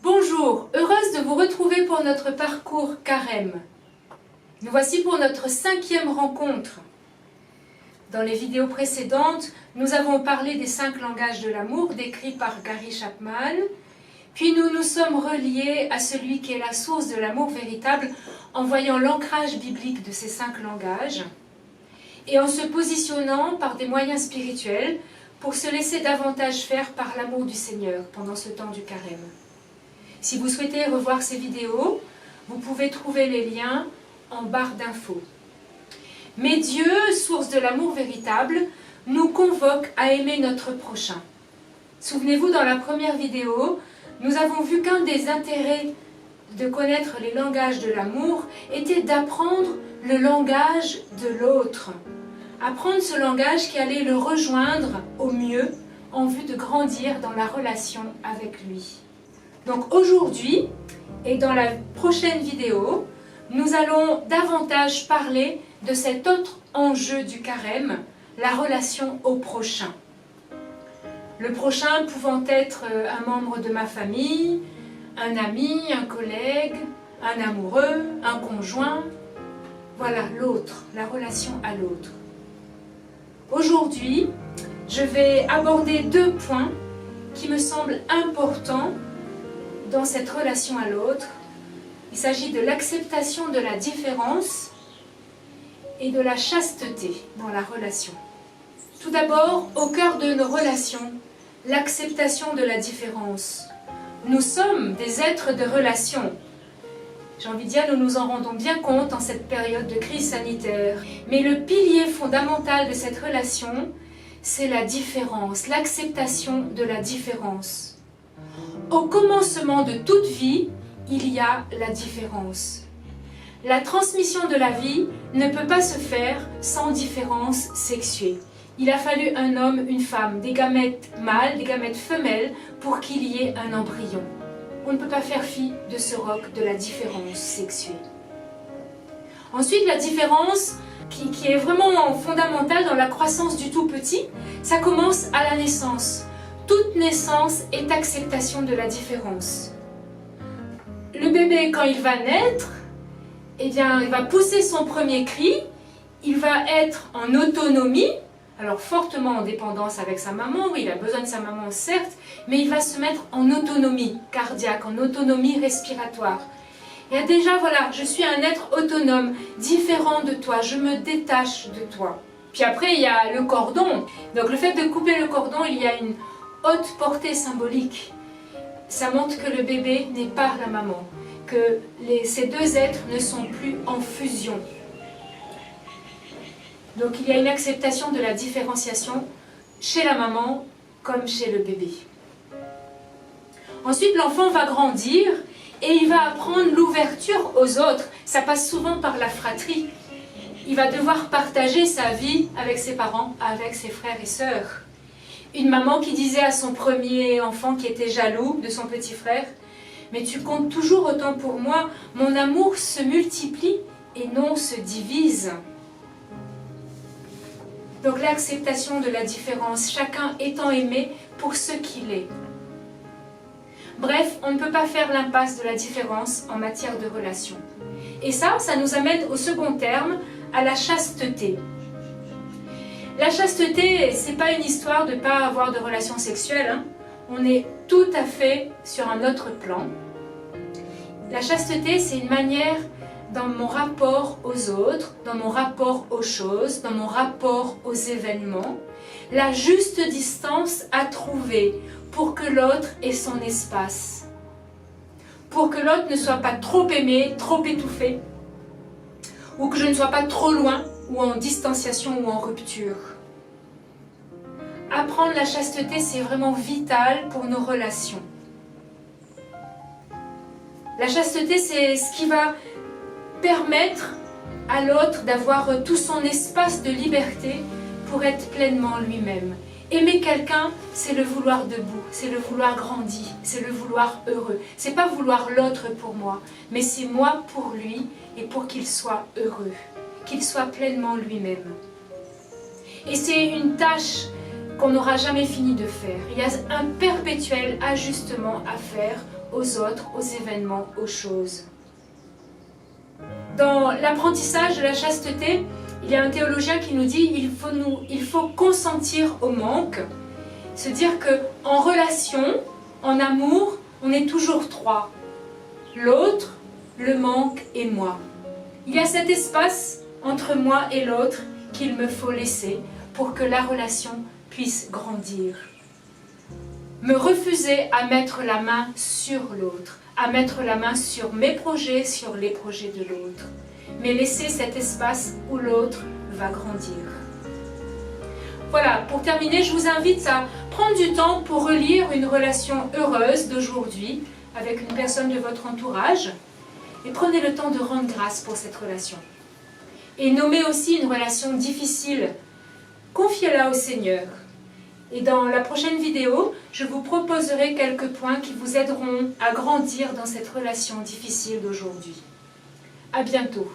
Bonjour, heureuse de vous retrouver pour notre parcours Carême. Nous voici pour notre 5e rencontre. Dans les vidéos précédentes, nous avons parlé des 5 langages de l'amour décrits par Gary Chapman, puis nous nous sommes reliés à celui qui est la source de l'amour véritable en voyant l'ancrage biblique de ces 5 langages et en se positionnant par des moyens spirituels pour se laisser davantage faire par l'amour du Seigneur pendant ce temps du Carême. Si vous souhaitez revoir ces vidéos, vous pouvez trouver les liens en barre d'infos. Mais Dieu, source de l'amour véritable, nous convoque à aimer notre prochain. Souvenez-vous, dans la première vidéo, nous avons vu qu'un des intérêts de connaître les langages de l'amour était d'apprendre le langage de l'autre. Apprendre ce langage qui allait le rejoindre au mieux en vue de grandir dans la relation avec lui. Donc aujourd'hui, et dans la prochaine vidéo, nous allons davantage parler de cet autre enjeu du carême, la relation au prochain. Le prochain pouvant être un membre de ma famille, un ami, un collègue, un amoureux, un conjoint. Voilà l'autre, la relation à l'autre. Aujourd'hui, je vais aborder 2 points qui me semblent importants dans cette relation à l'autre. Il s'agit de l'acceptation de la différence et de la chasteté dans la relation. Tout d'abord, au cœur de nos relations, l'acceptation de la différence. Nous sommes des êtres de relation. J'ai envie de dire, nous nous en rendons bien compte en cette période de crise sanitaire. Mais le pilier fondamental de cette relation, c'est la différence, l'acceptation de la différence. Au commencement de toute vie, il y a la différence. La transmission de la vie ne peut pas se faire sans différence sexuée. Il a fallu un homme, une femme, des gamètes mâles, des gamètes femelles pour qu'il y ait un embryon. On ne peut pas faire fi de ce roc de la différence sexuée. Ensuite, la différence qui est vraiment fondamentale dans la croissance du tout petit, ça commence à la naissance. Toute naissance est acceptation de la différence. Le bébé, quand il va naître, eh bien, il va pousser son premier cri, il va être en autonomie, alors fortement en dépendance avec sa maman, oui, il a besoin de sa maman certes, mais il va se mettre en autonomie cardiaque, en autonomie respiratoire. Et déjà, voilà, je suis un être autonome, différent de toi, je me détache de toi. Puis après, il y a le cordon. Donc le fait de couper le cordon, il y a une haute portée symbolique. Ça montre que le bébé n'est pas la maman, que ces 2 êtres ne sont plus en fusion. Donc il y a une acceptation de la différenciation chez la maman comme chez le bébé. Ensuite, l'enfant va grandir et il va apprendre l'ouverture aux autres. Ça passe souvent par la fratrie. Il va devoir partager sa vie avec ses parents, avec ses frères et sœurs. Une maman qui disait à son premier enfant qui était jaloux de son petit frère « Mais tu comptes toujours autant pour moi, mon amour se multiplie et non se divise. » Donc l'acceptation de la différence, chacun étant aimé pour ce qu'il est. Bref, on ne peut pas faire l'impasse de la différence en matière de relation. Et ça nous amène au second terme, à la chasteté. La chasteté, c'est pas une histoire de ne pas avoir de relations sexuelles, hein. On est tout à fait sur un autre plan. La chasteté, c'est une manière dans mon rapport aux autres, dans mon rapport aux choses, dans mon rapport aux événements, la juste distance à trouver pour que l'autre ait son espace. Pour que l'autre ne soit pas trop aimé, trop étouffé, ou que je ne sois pas trop loin, ou en distanciation ou en rupture. Apprendre la chasteté, c'est vraiment vital pour nos relations. La chasteté, c'est ce qui va permettre à l'autre d'avoir tout son espace de liberté pour être pleinement lui-même. Aimer quelqu'un, c'est le vouloir debout, c'est le vouloir grandi, c'est le vouloir heureux. C'est pas vouloir l'autre pour moi, mais c'est moi pour lui et pour qu'il soit heureux, qu'il soit pleinement lui-même. Et c'est une tâche qu'on n'aura jamais fini de faire. Il y a un perpétuel ajustement à faire aux autres, aux événements, aux choses. Dans l'apprentissage de la chasteté, il y a un théologien qui nous dit il faut consentir au manque, se dire qu'en relation, en amour, on est toujours trois. L'autre, le manque et moi. Il y a cet espace entre moi et l'autre qu'il me faut laisser pour que la relation puisse grandir. Me refuser à mettre la main sur l'autre, à mettre la main sur mes projets, sur les projets de l'autre, mais laisser cet espace où l'autre va grandir. Voilà, pour terminer, je vous invite à prendre du temps pour relire une relation heureuse d'aujourd'hui avec une personne de votre entourage et prenez le temps de rendre grâce pour cette relation. Et nommez aussi une relation difficile, confiez-la au Seigneur. Et dans la prochaine vidéo, je vous proposerai quelques points qui vous aideront à grandir dans cette relation difficile d'aujourd'hui. À bientôt.